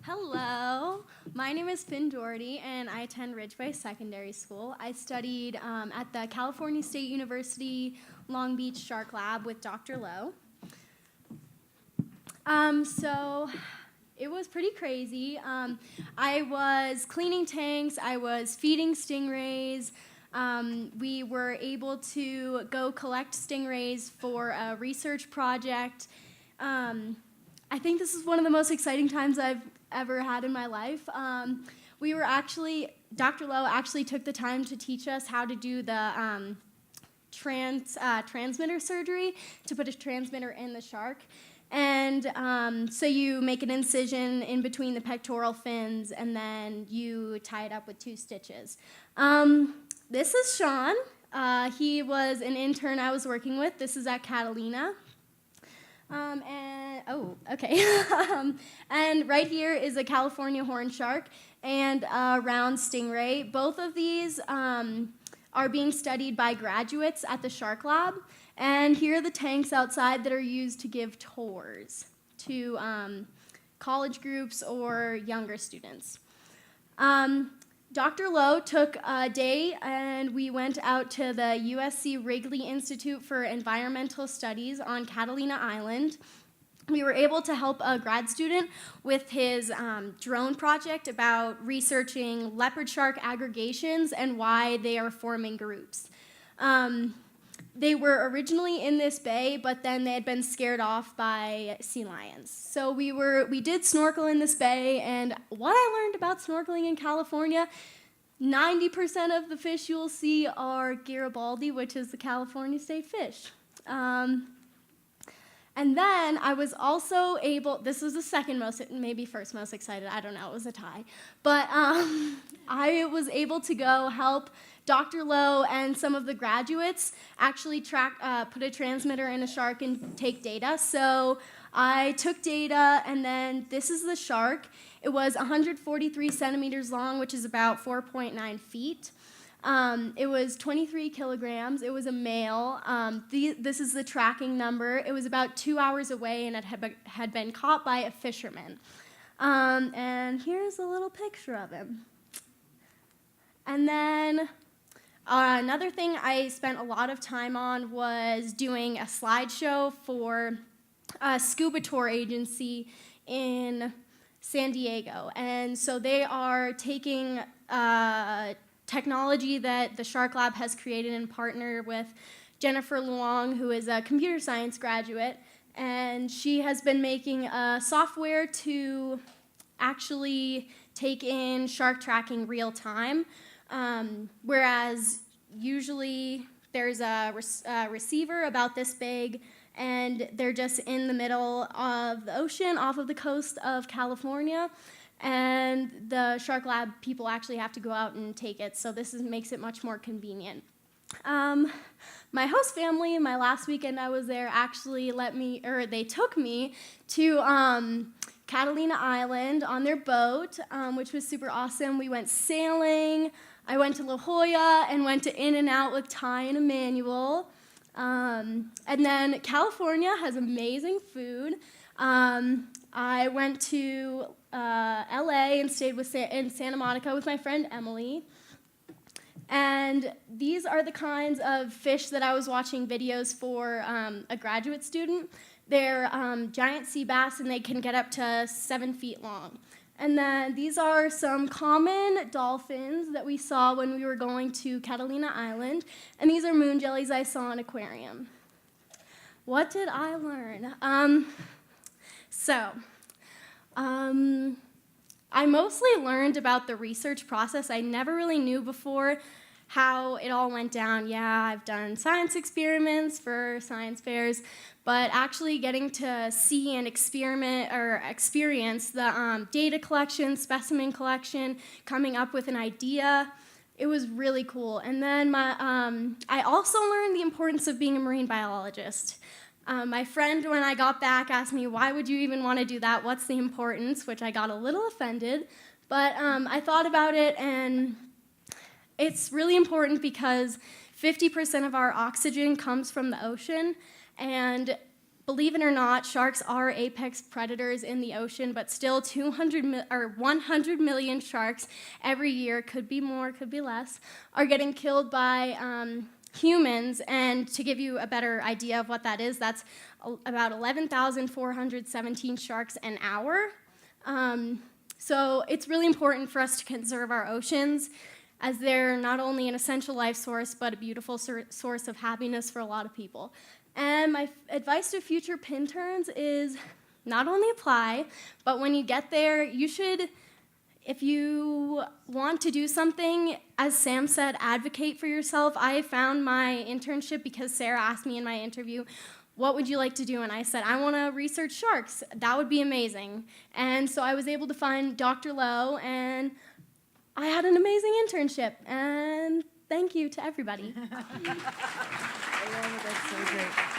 Hello, my name is Doherty, and I attend Ridgeway Secondary School. I studied at the California State University Long Beach Shark Lab with Dr. Lowe. So it was pretty crazy. I was cleaning tanks, I was feeding stingrays. We were able to go collect stingrays for a research project. I think this is one of the most exciting times I've ever had in my life. Dr. Lowe actually took the time to teach us how to do the transmitter surgery, to put a transmitter in the shark. And so you make an incision in between the pectoral fins, and then you tie it up with 2 stitches. This is Sean. He was an intern I was working with. This is at Catalina. And right here is a California horn shark and a round stingray. Both of these are being studied by graduates at the Shark Lab. And here are the tanks outside that are used to give tours to college groups or younger students. Dr. Lowe took a day and we went out to the USC Wrigley Institute for Environmental Studies on Catalina Island. We were able to help a grad student with his drone project about researching leopard shark aggregations and why they are forming groups. They were originally in this bay, but then they had been scared off by sea lions. So we did snorkel in this bay, and what I learned about snorkeling in California, 90% of the fish you'll see are Garibaldi, which is the California state fish. And then I was also able, this was the second most, maybe first most excited, I don't know, it was a tie. But I was able to go help Dr. Lowe and some of the graduates actually put a transmitter in a shark and take data. So I took data, and then this is the shark. It was 143 centimeters long, which is about 4.9 feet. It was 23 kilograms. It was a male. This is the tracking number. It was about 2 hours away, and it had been caught by a fisherman. And here's a little picture of him. And then another thing I spent a lot of time on was doing a slideshow for a scuba tour agency in San Diego. And so they are taking technology that the Shark Lab has created in partner with Jennifer Luong, who is a computer science graduate, and she has been making a software to actually take in shark tracking real time, whereas usually there's a receiver about this big, and they're just in the middle of the ocean off of the coast of California. And the Shark Lab people actually have to go out and take it, so this makes it much more convenient. My host family, my last weekend I was there, actually they took me to Catalina Island on their boat, which was super awesome. We went sailing. I went to La Jolla and went to In-N-Out with Ty and Emmanuel. And then California has amazing food. I went to LA and stayed in Santa Monica with my friend Emily. And these are the kinds of fish that I was watching videos for a graduate student. They're giant sea bass, and they can get up to 7 feet long. And then these are some common dolphins that we saw when we were going to Catalina Island. And these are moon jellies I saw in an aquarium. What did I learn? I mostly learned about the research process. I never really knew before how it all went down. Yeah, I've done science experiments for science fairs, but actually getting to see and experience the data collection, specimen collection, coming up with an idea, it was really cool. And then I also learned the importance of being a marine biologist. My friend, when I got back, asked me, why would you even want to do that? What's the importance? Which I got a little offended. But I thought about it, and it's really important because 50% of our oxygen comes from the ocean, and believe it or not, sharks are apex predators in the ocean, but still 100 million sharks every year, could be more, could be less, are getting killed by humans. And to give you a better idea of what that is, that's about 11,417 sharks an hour. So it's really important for us to conserve our oceans, as they're not only an essential life source, but a beautiful source of happiness for a lot of people. And my advice to future Pinterns is not only apply, but when you get there, you should, if you want to do something, as Sam said, advocate for yourself. I found my internship because Sarah asked me in my interview, what would you like to do? And I said, I want to research sharks. That would be amazing. And so I was able to find Dr. Lowe, and I had an amazing internship. And thank you to everybody. I love it. That's so great.